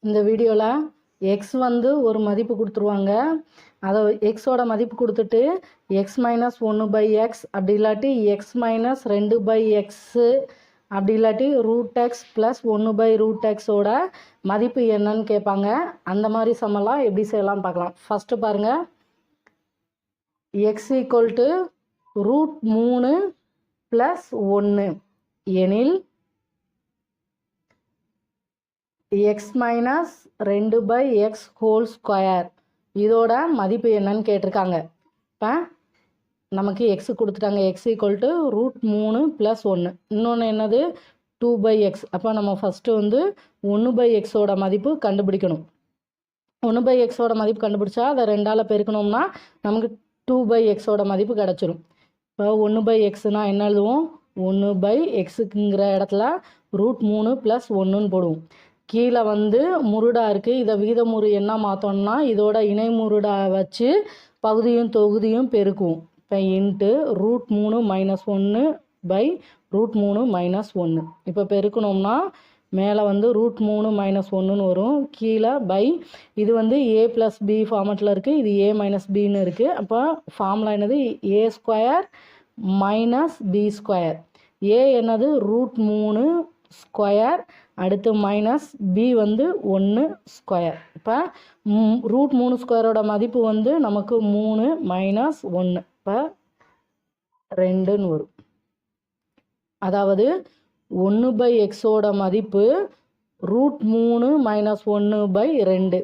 இந்த வீடியோவில் எக்ஸ் வந்து ஒரு மதிப்பு கொடுத்துருவாங்க. அதை எக்ஸோட மதிப்பு கொடுத்துட்டு எக்ஸ் மைனஸ் 1/x அப்படி இல்லாட்டி எக்ஸ் மைனஸ் 2/x அப்படி இல்லாட்டி √x ப்ளஸ் 1/√xோட மதிப்பு என்னன்னு கேட்பாங்க. அந்த மாதிரி சமெல்லாம் எப்படி செய்யலாம் பார்க்கலாம். ஃபஸ்ட்டு பாருங்கள், எக்ஸ் ஈக்குவல் டு √3 + 1 எனில் X minus 2/x whole square இதோட மதிப்பு என்னன்னு கேட்டிருக்காங்க. இப்போ நமக்கு எக்ஸ் கொடுத்துட்டாங்க. X equal to √3 + 1. இன்னொன்று என்னது 2/x. அப்போ நம்ம ஃபஸ்ட்டு வந்து 1/xோட மதிப்பு கண்டுபிடிக்கணும். 1/xோட மதிப்பு கண்டுபிடிச்சா அதை 2ஆல் பெருக்கணும்னா நமக்கு 2/xோட மதிப்பு கிடச்சிரும். இப்போ 1/xனால் என்ன எழுதுவோம்? 1/xங்கிற இடத்துல √3 + 1ன்னு போடுவோம். கீழே வந்து முருடாக இருக்குது. இதை விகிதமுறு என்ன மாற்றோம்னா இதோட இணை முருடாக வச்சு பகுதியும் தொகுதியும் பெருக்குவோம். இப்போ இன்ட்டு √3 - 1/√3 - 1. இப்போ பெருக்கணும்னா மேலே வந்து √3 - 1ன்னு வரும். கீழே பை இது வந்து a + b ஃபார்மெட்டில் இருக்குது. இது a - bன்னு இருக்குது. அப்போ ஃபார்முலா என்னது? a² - b². a என்னது? √3 ஸ்கொயர், அடுத்து மைனஸ் b வந்து 1 ஸ்கொயர். இப்போ √3 ஸ்கொயரோட மதிப்பு வந்து நமக்கு 3 - 1 இப்போ 2ன்னு வரும். அதாவது 1/xோட மதிப்பு √3 - 1/2.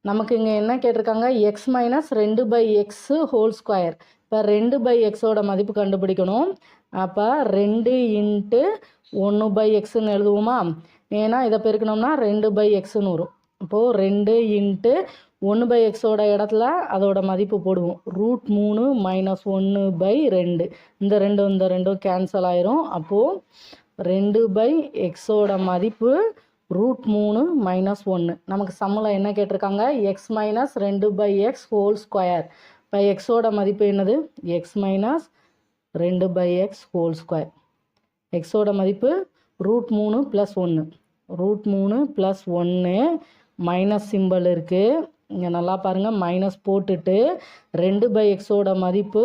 நமக்கு இங்கே என்ன கேட்டிருக்காங்க? X minus 2/x whole square. இப்போ 2/xோட மதிப்பு கண்டுபிடிக்கணும். அப்போ 2 × 1/xன்னு எழுதுவோமா? ஏன்னா இதை பெருக்கணும்னா 2/xன்னு வரும். இப்போது 2 × 1/xோட இடத்துல அதோட மதிப்பு போடுவோம். √3 - 1/2. இந்த 2 கேன்சல் ஆயிரும். அப்போது 2/xோட மதிப்பு √3 - 1. நமக்கு சம்மில் என்ன கேட்டிருக்காங்க? X minus 2/x whole square. இப்போ எக்ஸோட மதிப்பு என்னது? X minus 2/x whole square. எக்ஸோட மதிப்பு √3 + 1. √3 + 1 மைனஸ் சிம்பிள் இருக்குது. இங்கே நல்லா பாருங்கள், மைனஸ் போட்டுட்டு 2/xோட மதிப்பு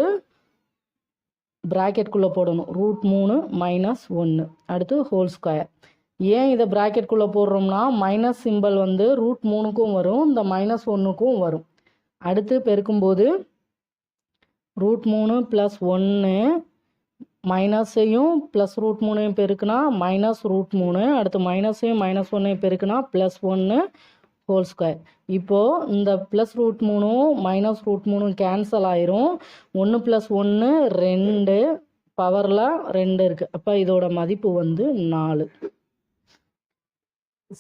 ப்ராக்கெட்குள்ளே போடணும். √3 - 1 அடுத்து ஹோல் ஸ்கொயர். ஏன் இதை ப்ராக்கெட்குள்ளே போடுறோம்னா மைனஸ் சிம்பிள் வந்து √3க்கும் வரும், இந்த -1க்கும் வரும். அடுத்து பெருக்கும்போது √3 + 1 மைனஸையும் ப்ளஸ் √3 பெருக்குனா -√3. அடுத்து மைனஸையும் -1 பெருக்குனா +1 ஹோல் ஸ்கொயர். இப்போது இந்த +√3 -√3 கேன்சல் ஆயிரும். 1 + 1 2 பவரில் 2 இருக்குது. அப்போ இதோட மதிப்பு வந்து 4.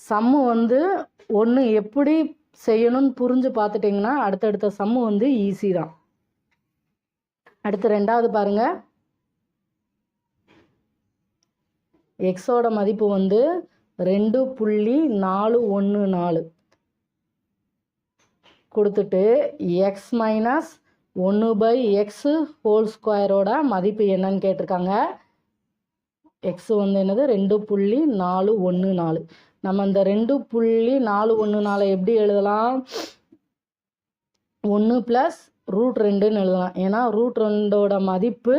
சம்மு வந்து ஒன்று எப்படி செய்யணும்னு புரிஞ்சு பார்த்துட்டிங்கன்னா அடுத்தடுத்த சம்மு வந்து ஈஸி தான். அடுத்து 2வது பாருங்கள், எக்ஸோட மதிப்பு வந்து 2.414 கொடுத்துட்டு எக்ஸ் மைனஸ் 1/x ஹோல் ஸ்கொயரோட மதிப்பு என்னன்னு கேட்டிருக்காங்க. எக்ஸ் வந்து என்னது? 2.414. நம்ம இந்த 2.414 எப்படி எழுதலாம்? 1 + √2ன்னு எழுதலாம். ஏன்னா √2ஓட மதிப்பு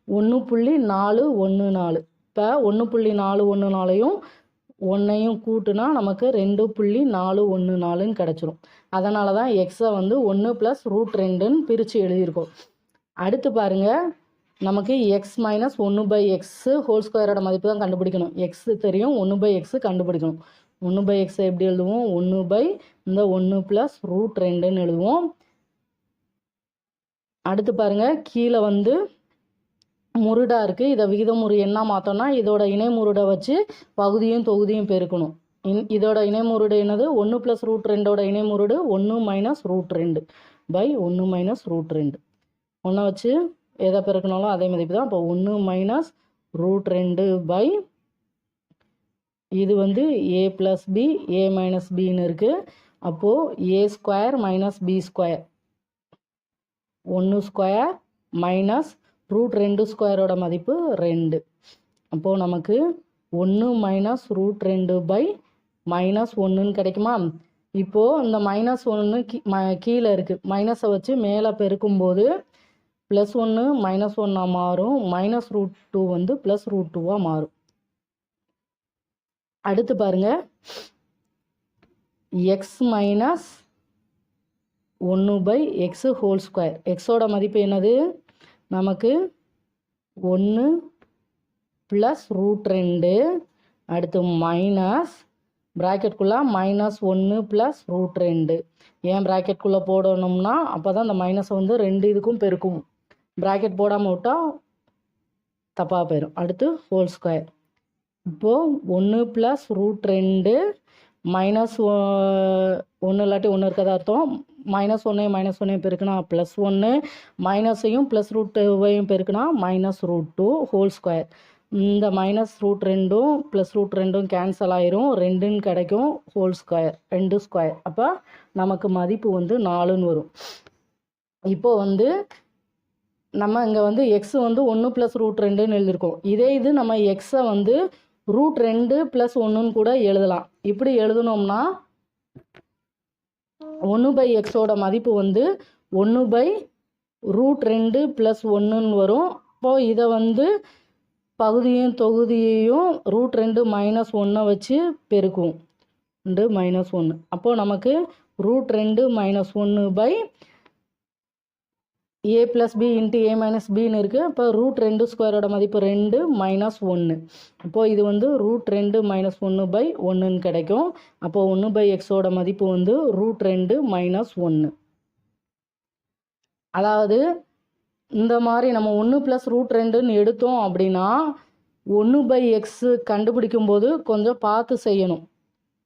1.414. இப்போ 1.414ஐயும் 1ஐயும் கூட்டுனா நமக்கு 2.414ன்னு கிடச்சிரும். அதனால தான் எக்ஸை வந்து 1 + √2ன்னு பிரித்து எழுதியிருக்கோம். அடுத்து பாருங்கள், நமக்கு எக்ஸ் மைனஸ் 1/x ஹோல் ஸ்கொயரோட மதிப்பு தான் கண்டுபிடிக்கணும். எக்ஸ் தெரியும், 1/x கண்டுபிடிக்கணும். 1/x எப்படி எழுதுவோம்? 1 + √2ன்னு எழுதுவோம். அடுத்து பாருங்கள், கீழே வந்து முருடாக இருக்குது. இதை விகிதமுறு என்ன மாற்றோம்னா இதோட இணை முருடை வச்சு பகுதியும் தொகுதியும் பெருக்கணும். இதோட இணை முருடு என்னது? 1 + √2ஓட இணை முருடு 1 - √2/1 - √2. 1 வச்சு எதை பெருக்கணாலும் அதே மதிப்பு தான். அப்போ 1 - √2 இது வந்து a + b a - bன்னு இருக்குது. அப்போது a² - b², 1² மைனஸ் √2 ஸ்கொயரோட மதிப்பு 2. அப்போது நமக்கு 1 - √2/-1ன்னு கிடைக்குமா? இப்போது இந்த -1 கீழே இருக்குது, மைனஸை வச்சு மேலே பெருக்கும்போது +1 -1 மாறும், -√2 வந்து +√2 மாறும். அடுத்து பாருங்க, x - 1/x². எக்ஸோட மதிப்பு என்னது? நமக்கு 1 +√2. அடுத்து மைனஸ் ப்ராக்கெட்குள்ளே -1 +√2. ஏன் ப்ராக்கெட்குள்ளே போடணும்னா அப்போ தான் அந்த மைனஸை வந்து 2 இதுக்கும் பெருக்கும். ப்ராக்கெட் போடாமல் விட்டால் தப்பாக போயிடும். அடுத்து ² இப்போது 1 +√2 -1 இல்லாட்டி 1 இருக்கதா அர்த்தம். -1 பெருக்குனா +1, மைனஸையும் +√2வையும் பெருக்குனா -√2 இந்த -√2ம் +√2ம் கேன்சல் ஆயிரும், 2ன்னு கிடைக்கும், 2². அப்போ நமக்கு மதிப்பு வந்து 4ன்னு வரும். இப்போ வந்து நம்ம இங்கே வந்து எக்ஸ் வந்து 1 +√2ன்னு எழுதியிருக்கோம். இதே இது நம்ம எக்ஸை வந்து √2 + 1ன்னு கூட எழுதலாம். இப்படி எழுதணும்னா 1/xோட மதிப்பு வந்து 1/√2 + 1ன்னு வரும். இப்போது இதை வந்து பகுதியும் தொகுதியையும் √2 - 1 வச்சு பெருக்கும், 2 - 1. அப்போது நமக்கு √2 - 1/a + b × a - bன்னு இருக்குது. அப்போ √2² மதிப்பு 2 - 1. அப்போது இது வந்து √2 - 1/1ன்னு கிடைக்கும். அப்போது 1/xோட மதிப்பு வந்து √2 - 1. அதாவது இந்த மாதிரி நம்ம 1 +√2ன்னு எடுத்தோம் அப்படின்னா 1/x கண்டுபிடிக்கும்போது கொஞ்சம் பார்த்து செய்யணும்.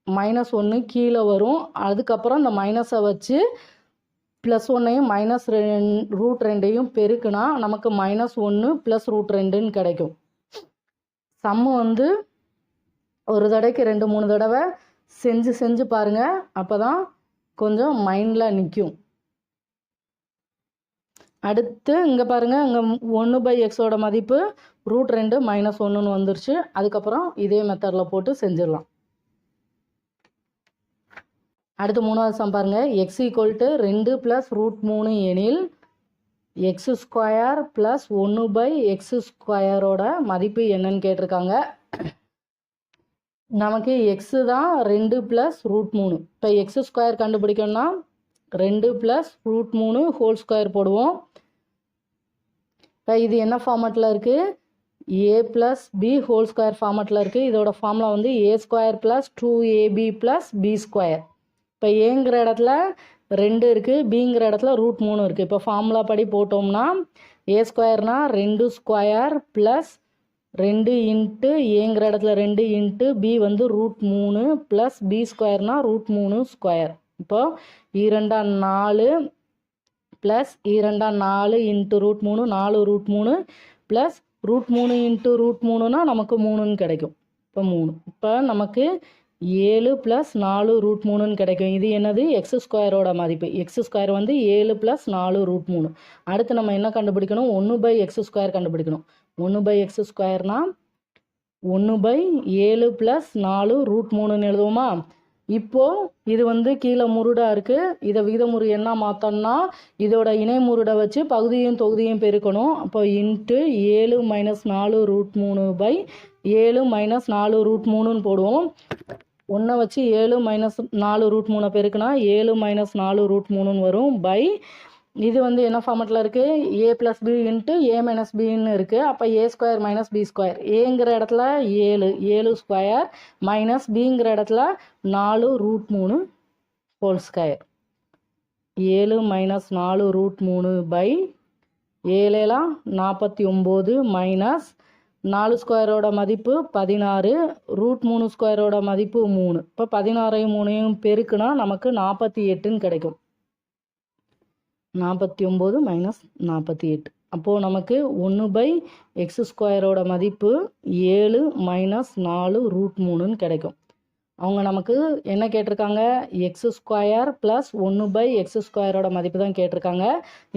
-1 கீழே வரும், அதுக்கப்புறம் இந்த மைனஸை வச்சு +1ஐயும் -√2ஐயும் பெருக்குனா நமக்கு -1 +√2ன்னு கிடைக்கும். சம்மு வந்து ஒரு தடவைக்கு 2-3 தடவை செஞ்சு பாருங்கள், அப்போ தான் கொஞ்சம் மைண்டில் நிற்கும். அடுத்து இங்கே பாருங்கள், இங்கே 1/xோட மதிப்பு √2 - 1ன்னு வந்துருச்சு. அதுக்கப்புறம் இதே மெத்தடில் போட்டு செஞ்சிடலாம். அடுத்து 3வது சம் பாருங்கள். x = 2 + √3 எனில் x² + 1/x² மதிப்பு என்னன்னு கேட்டிருக்காங்க. நமக்கு எக்ஸு தான் 2 + √3. இப்போ x² கண்டுபிடிக்கணும்னா 2 + √3 போடுவோம். இப்போ இது என்ன ஃபார்மேட்டில் இருக்குது? a + b² ஃபார்மேட்டில் இருக்குது. இதோட ஃபார்முலா வந்து a² + 2ab + b². இப்போ ஏங்கிற இடத்துல 2 இருக்குது, பிங்கிற இடத்துல √3 இருக்குது. இப்போ ஃபார்முலா படி போட்டோம்னா a²னா 2² + 2 × ஏங்கிற இடத்துல 2 × b வந்து √3 + b²னா √3². இப்போ 2 4 + 2 4 × √3 4 √3 + √3 × √3னா நமக்கு 3ன்னு கிடைக்கும். இப்போ 3. இப்போ நமக்கு 7 + 4 √3ன்னு கிடைக்கும். இது என்னது? x²ஓட மதிப்பு. x² வந்து 7 + 4 √3. அடுத்து நம்ம என்ன கண்டுபிடிக்கணும்? 1/x² கண்டுபிடிக்கணும். 1/x²னா 1/7 + 4 √3ன்னு எழுதுவோமா? இப்போது இது வந்து கீழே முருடாக இருக்குது. இதை விகிதமுறு என்ன மாற்றோம்னா இதோட இணை முருடை வச்சு பகுதியும் தொகுதியும் பெருக்கணும். அப்போ × 7 - 4 √3/7 - 4 √3ன்னு போடுவோம். 1 வச்சு 7 - 4 √3 பெருக்குனா 7 - 4 √3ன்னு வரும். இது வந்து என்ன ஃபார்மேட்டில் இருக்குது? a + b × a - bன்னு இருக்குது. அப்போ a² - b². ஏங்கிற இடத்துல 7² மைனஸ் பிங்கிற இடத்துல 4 √3 2. 7 - 4 √3/7 49 மைனஸ் 4² மதிப்பு 16, √3² மதிப்பு 3. இப்போ 16ஐயும் 3ஐயும் பெருக்குனா நமக்கு 48ன்னு கிடைக்கும். 49 - 48. அப்போது நமக்கு 1/x² மதிப்பு 7 - 4 √3ன்னு கிடைக்கும். அவங்க நமக்கு என்ன கேட்டிருக்காங்க? x² + 1/x² மதிப்பு தான் கேட்டிருக்காங்க.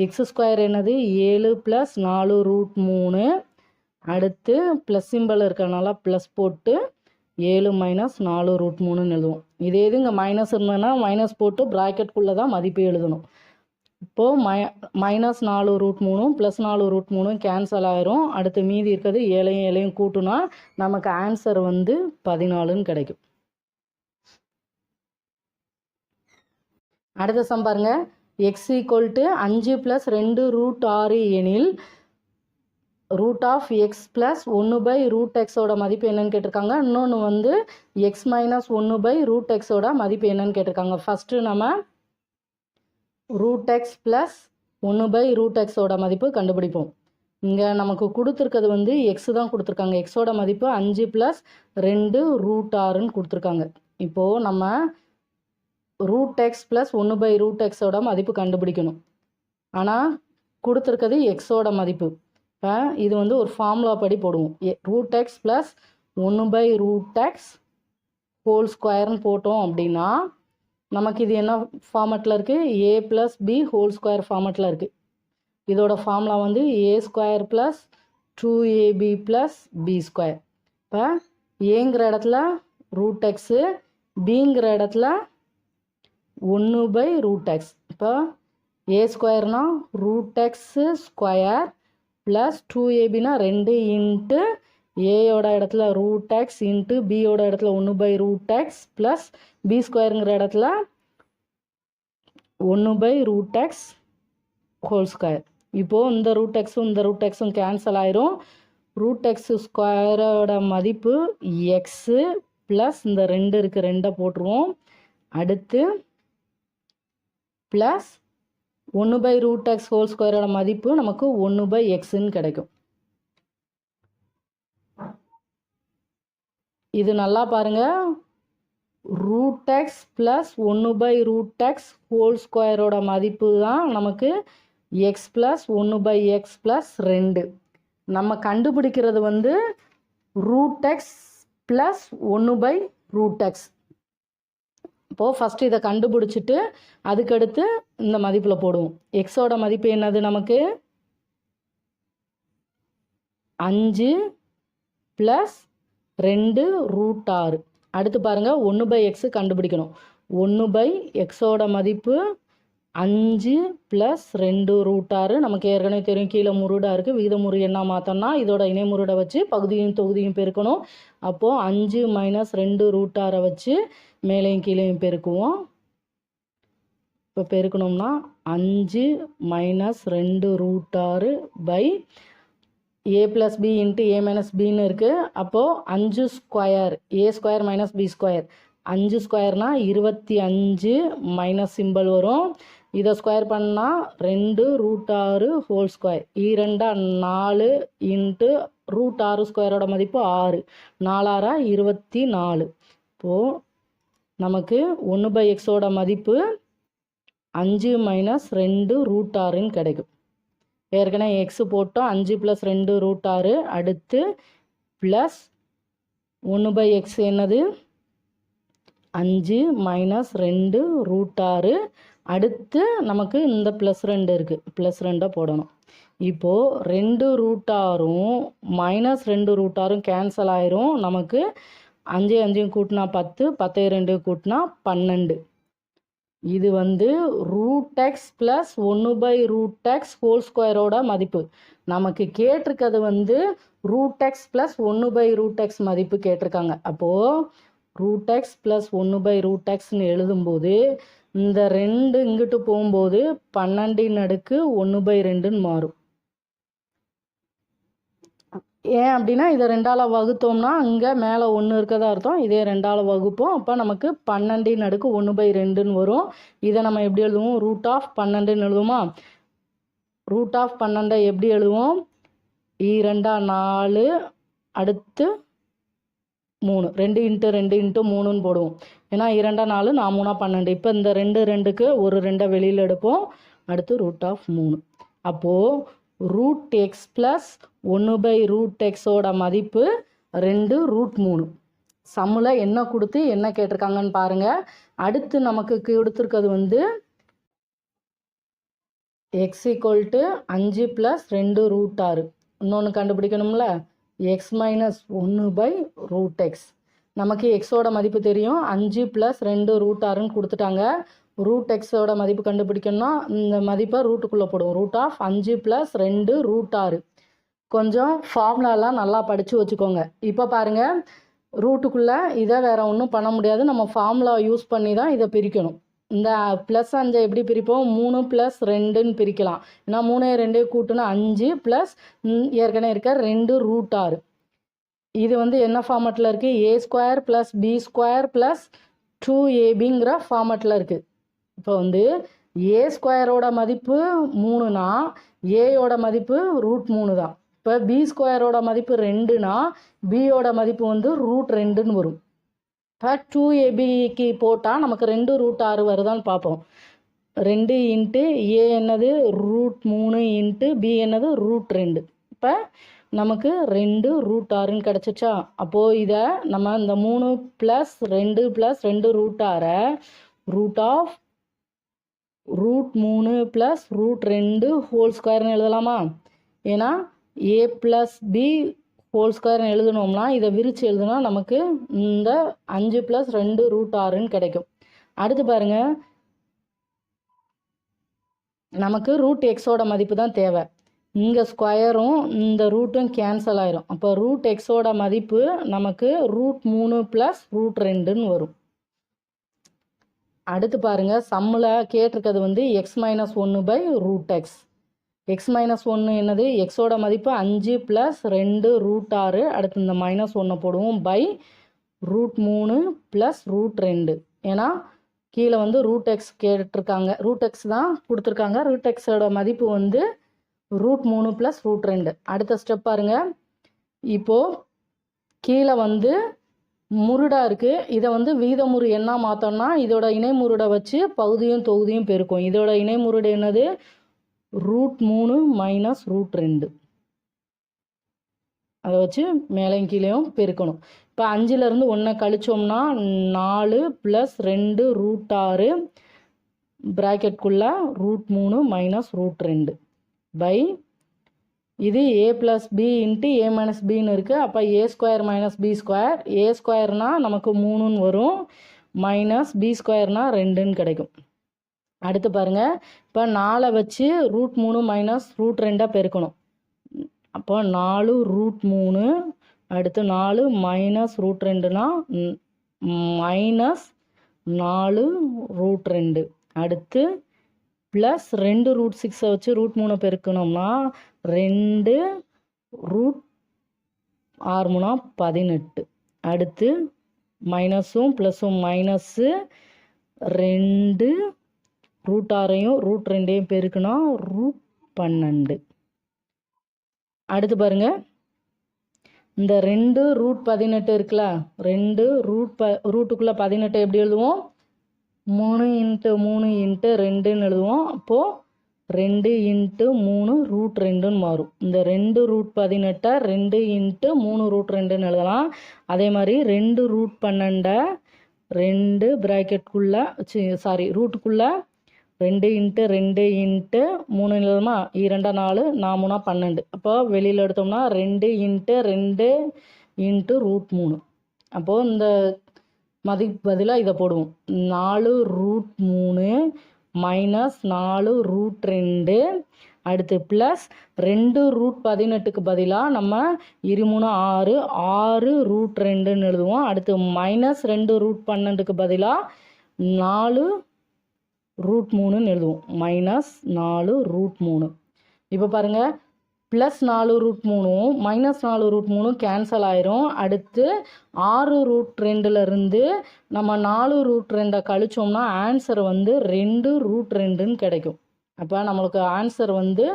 x² என்னது? 7 + 4 √3. அடுத்து ப்ளஸ் சிம்பிள் இருக்கிறனால ப்ளஸ் போட்டு 7 மைனஸ் 4 ரூட் 3ன்னு எழுதுவோம். இதே இது இங்கே மைனஸ் இருந்ததுன்னா மைனஸ் போட்டு ப்ராக்கெட்குள்ளே தான் மதிப்பு எழுதணும். இப்போது minus 4 root 3 plus 4 root 3 cancel ஆயிரும். அடுத்து மீதி இருக்கிறது 7 கூட்டுனா நமக்கு ஆன்சர் வந்து 14ன்னு கிடைக்கும். அடுத்த சம் பாருங்க. எக்ஸ் ஈக்குவல் டு 5 + 2 ரூட் 6 எனில் root of X plus 1/√x மதிப்பு என்னன்னு கேட்டிருக்காங்க. இன்னொன்று வந்து எக்ஸ் மைனஸ் 1/√x மதிப்பு என்னன்னு கேட்டிருக்காங்க. ஃபஸ்ட்டு நம்ம √x ப்ளஸ் 1/√x மதிப்பு கண்டுபிடிப்போம். இங்கே நமக்கு கொடுத்துருக்கிறது வந்து எக்ஸ் தான் கொடுத்துருக்காங்க. எக்ஸோட மதிப்பு 5 + 2 ரூட் 6ன்னு கொடுத்துருக்காங்க. இப்போது நம்ம √x ப்ளஸ் 1/√x மதிப்பு கண்டுபிடிக்கணும். ஆனால் கொடுத்துருக்கிறது எக்ஸோட மதிப்பு. இப்போ இது வந்து ஒரு ஃபார்முலா படி போடுவோம். √x ப்ளஸ் 1/√x ஹோல் ஸ்கொயர்னு போட்டோம் அப்படின்னா நமக்கு இது என்ன ஃபார்மேட்டில் இருக்குது? a + b ஹோல் ஸ்கொயர் ஃபார்மேட்டில் இருக்குது. இதோட ஃபார்முலா வந்து a² + 2ab + b². இப்போ ஏங்கிற இடத்துல √x, பிங்கிற இடத்துல 1/√x. இப்போ a²னா √x² ப்ளஸ் 2abனா 2 இன்ட்டு ஏயோட இடத்துல √x இன்ட்டு பியோட இடத்துல 1/√x ப்ளஸ் b²ங்கிற இடத்துல 1/√x ஹோல் ஸ்கொயர். இப்போது இந்த √xம் இந்த √xம் கேன்சல் ஆயிரும். √x² மதிப்பு எக்ஸு ப்ளஸ் இந்த 2 இருக்குது, 2 போட்டுருவோம். அடுத்து ப்ளஸ் 1/√x ஹோல் ஸ்கொயரோட மதிப்பு நமக்கு 1/xன்னு கிடைக்கும். இது நல்லா பாருங்கள். √x ப்ளஸ் 1/√x ஹோல் ஸ்கொயரோட மதிப்பு தான் நமக்கு எக்ஸ் ப்ளஸ் 1/x ப்ளஸ் 2. நம்ம கண்டுபிடிக்கிறது வந்து √x ப்ளஸ் 1/√x. இப்போது ஃபஸ்ட்டு இதை கண்டுபிடிச்சிட்டு அதுக்கடுத்து இந்த மதிப்பில் போடுவோம். எக்ஸோட மதிப்பு என்னது? நமக்கு 5 ப்ளஸ் 2 ரூட் 6. அடுத்து பாருங்கள் 1/x கண்டுபிடிக்கணும். 1/xோட மதிப்பு 5 ப்ளஸ் 2 ரூட் 6. நமக்கு ஏற்கனவே தெரியும் கீழே முருடாக இருக்குது. விகிதமுறு என்ன மாற்றோம்னா இதோட இணைமுருடை வச்சு பகுதியும் தொகுதியும் பெருக்கணும். அப்போது 5 மைனஸ் 2 ரூட் 6 வச்சு மேலேயும் கீழேயும் பெருக்குவோம். இப்போ பெருக்கணும்னா 5 minus 2 root 6 by a + b into a minus பின்னு இருக்குது. அப்போது 5 ஸ்கொயர் a² மைனஸ் b². 5 ஸ்கொயர்னால் 25 மைனஸ் சிம்பிள் வரும். இதை ஸ்கொயர் பண்ணால் 2 root 6 whole square. 2 4 into root 6 ஸ்கொயரோட மதிப்பு 6. 4 24. இப்போது நமக்கு 1/xோட மதிப்பு 5 மைனஸ் 2 ரூட் 6ன்னு கிடைக்கும். ஏற்கனவே எக்ஸு போட்டோம். 5 + 2 ரூட் 6. அடுத்து ப்ளஸ் 1/x என்னது? 5 மைனஸ் 2 ரூட் 6. அடுத்து நமக்கு இந்த ப்ளஸ் 2 இருக்குது, ப்ளஸ் 2 போடணும். இப்போது 2 ரூட் 6ம் மைனஸ் 2 ரூட் 6ம் கேன்சல் ஆயிரும். நமக்கு 5 5 கூட்டினா 10, 10 2 கூட்டினா 12. இது வந்து √x ப்ளஸ் 1/√x ஹோல் ஸ்கொயரோட மதிப்பு. நமக்கு கேட்டிருக்கிறது வந்து √x ப்ளஸ் 1/√x மதிப்பு கேட்டிருக்காங்க. அப்போது √x ப்ளஸ் 1/√xன்னு எழுதும்போது இந்த 2 இங்கிட்டு போகும்போது 12 1/2ன்னு மாறும். ஏன் அப்படின்னா இதை 2ஆல் வகுத்தோம்னா அங்கே மேலே 1 இருக்கதா அர்த்தம். இதே 2ஆல் வகுப்போம். அப்போ நமக்கு 12 1/2ன்னு வரும். இதை நம்ம எப்படி எழுதுவோம்? √12ன்னு எழுதுவோமா? √12 எப்படி எழுதுவோம்? 2 4 அடுத்து 3, 2 இன்ட்டு 2 இன்ட்டு 3ன்னு போடுவோம். ஏன்னா 2 4 நான் 3 12. இப்போ இந்த 2 2க்கு ஒரு 2 வெளியில் எடுப்போம். அடுத்து √3. அப்போது √x ப்ளஸ் 1/√xோட மதிப்பு 2 √3. சம்மில் என்ன கொடுத்து என்ன கேட்டிருக்காங்கன்னு பாருங்கள். அடுத்து நமக்கு கொடுத்துருக்கிறது வந்து x = 5 + 2 √6. இன்னொன்று கண்டுபிடிக்கணும்ல, x மைனஸ் 1/√x. நமக்கு எக்ஸோட மதிப்பு தெரியும் 5 + 2 √6ன்னு கொடுத்துட்டாங்க. ரூட் எக்ஸோட மதிப்பு கண்டுபிடிக்கணும்னா இந்த மதிப்பை ரூட்டுக்குள்ளே போடுவோம். √5 + 2 √6. கொஞ்சம் ஃபார்முலாலாம் நல்லா படித்து வச்சுக்கோங்க. இப்போ பாருங்கள், ரூட்டுக்குள்ளே இதை வேறு ஒன்றும் பண்ண முடியாது. நம்ம ஃபார்முலா யூஸ் பண்ணி தான் இதை பிரிக்கணும். இந்த +5 எப்படி பிரிப்போம்? 3 + 2ன்னு பிரிக்கலாம். ஏன்னா 3 2 கூட்டுனா 5 ப்ளஸ் ஏற்கனவே இருக்க 2 √6. இது வந்து என்ன ஃபார்மேட்டில் இருக்குது? a² + b² + 2ab ஃபார்மேட்டில் இருக்குது. இப்போ வந்து a² மதிப்பு 3னா ஏயோட மதிப்பு √3 தான். இப்போ b² மதிப்பு 2னா பியோட மதிப்பு வந்து √2ன்னு வரும். இப்போ 2abக்கு போட்டால் நமக்கு 2 √6 வருதான்னு பார்ப்போம். 2 × a என்னது √3 × b என்னது √2. இப்போ நமக்கு 2 √6ன்னு கிடச்சிச்சா? அப்போது இதை நம்ம இந்த 3 + 2 + 2 √6 √3 + √2 ஹோல் ஸ்கொயர்னு எழுதலாமா? ஏன்னா a + b ஹோல் ஸ்கொயர்னு எழுதணும்னா இதை விரித்து எழுதுனா நமக்கு இந்த 5 + 2 √6ன்னு கிடைக்கும். அடுத்து பாருங்கள், நமக்கு √x மதிப்பு தான் தேவை. இங்கே ஸ்கொயரும் இந்த ரூட்டும் கேன்சல் ஆயிரும். அப்போ √x மதிப்பு நமக்கு √3 + √2ன்னு வரும். அடுத்து பாருங்கள், சம்மில் கேட்டிருக்கிறது வந்து x - 1/√x. x - 1 என்னது? எக்ஸோட மதிப்பு 5 + 2 √6. அடுத்து இந்த -1 போடுவோம் பை √3 + √2. ஏன்னா கீழே வந்து √x கேட்டிருக்காங்க, √x தான் கொடுத்துருக்காங்க. √x மதிப்பு வந்து √3 + √2. அடுத்த ஸ்டெப் பாருங்கள். இப்போது கீழே வந்து முருடாக இருக்குது. இதை வந்து வீதமுறு என்ன மாற்றோம்னா இதோட இணைமுருடை வச்சு பகுதியும் தொகுதியும் பெருக்கும். இதோட இணைமுருடு என்னது? √3 - √2. அதை வச்சு மேலையும் கீழேயும் பெருக்கணும். இப்போ 5லேருந்து 1 கழிச்சோம்னா 4 + 2 √6 ப்ராக்கெட்குள்ளே √3 - √2 பை இது a + b × a - bன்னு இருக்குது. அப்போ a² - b². a²னா நமக்கு 3ன்னு வரும், -b²னா 2ன்னு கிடைக்கும். அடுத்து பாருங்கள், இப்போ 4 வச்சு √3 - √2 பெருக்கணும். அப்போ 4 √3, அடுத்து 4 -√2னா -4 √2. அடுத்து ப்ளஸ் 2 √6 வச்சு √3 பெருக்கணும்னா 2 √6 18. அடுத்து மைனஸும் ப்ளஸும் மைனஸு 2 √6ஐயும் √2ஐயும் பெருக்குனா √12. அடுத்து பாருங்க, இந்த 2 √18 இருக்குல்ல, 2 ரூட்டுக்குள்ளே 18 எப்படி எழுதுவோம்? 3 × 3 × 2ன்னு எழுதுவோம். அப்போது 2 × 3 √2ன்னு மாறும். இந்த 2 √18 2 × 3 √2ன்னு எழுதலாம். அதே மாதிரி 2 √12 2 ப்ராக்கெட்குள்ளே ரூட்டுக்குள்ளே 2 × 2 × 3 எழுதுமா? 2 4 4 12. அப்போ வெளியில் எடுத்தோம்னா 2 × 2 × √3. அப்போது இந்த மதிப்பு பதிலாக இதை போடுவோம். 4 √3 -4 √2. அடுத்து ப்ளஸ் 2 √18க்கு பதிலாக நம்ம 23 6 6 √2ன்னு எழுதுவோம். அடுத்து -2 √12க்கு பதிலாக 4 √3ன்னு எழுதுவோம். -4 √3. இப்போ பாருங்கள், +4 √3ம் -4 √3 கேன்சல் ஆயிரும். அடுத்து 6 √2லேருந்து நம்ம 4 √2 கழிச்சோம்னா ஆன்சர் வந்து 2 √2ன்னு கிடைக்கும். அப்போ நம்மளுக்கு ஆன்சர் வந்து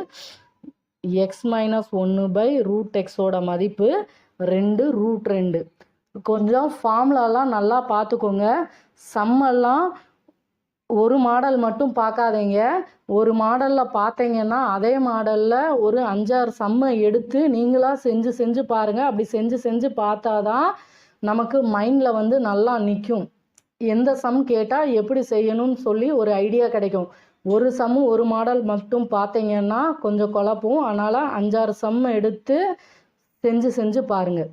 x - 1/√x மதிப்பு 2 √2. கொஞ்சம் ஃபார்முலாலாம் நல்லா பார்த்துக்கோங்க. சம்மெல்லாம் ஒரு மாடல் மட்டும் பார்க்காதீங்க. ஒரு மாடலில் பார்த்தீங்கன்னா அதே மாடலில் ஒரு 5-6 சம்மை எடுத்து நீங்களாக செஞ்சு பாருங்கள். அப்படி செஞ்சு பார்த்தா தான் நமக்கு மைண்டில் வந்து நல்லா நிற்கும். எந்த சம் கேட்டால் எப்படி செய்யணும்னு சொல்லி ஒரு ஐடியா கிடைக்கும். ஒரு சம்மு ஒரு மாடல் மட்டும் பார்த்தீங்கன்னா கொஞ்சம் குழப்பும். அதனால் 5-6 சம்மை எடுத்து செஞ்சு பாருங்கள்.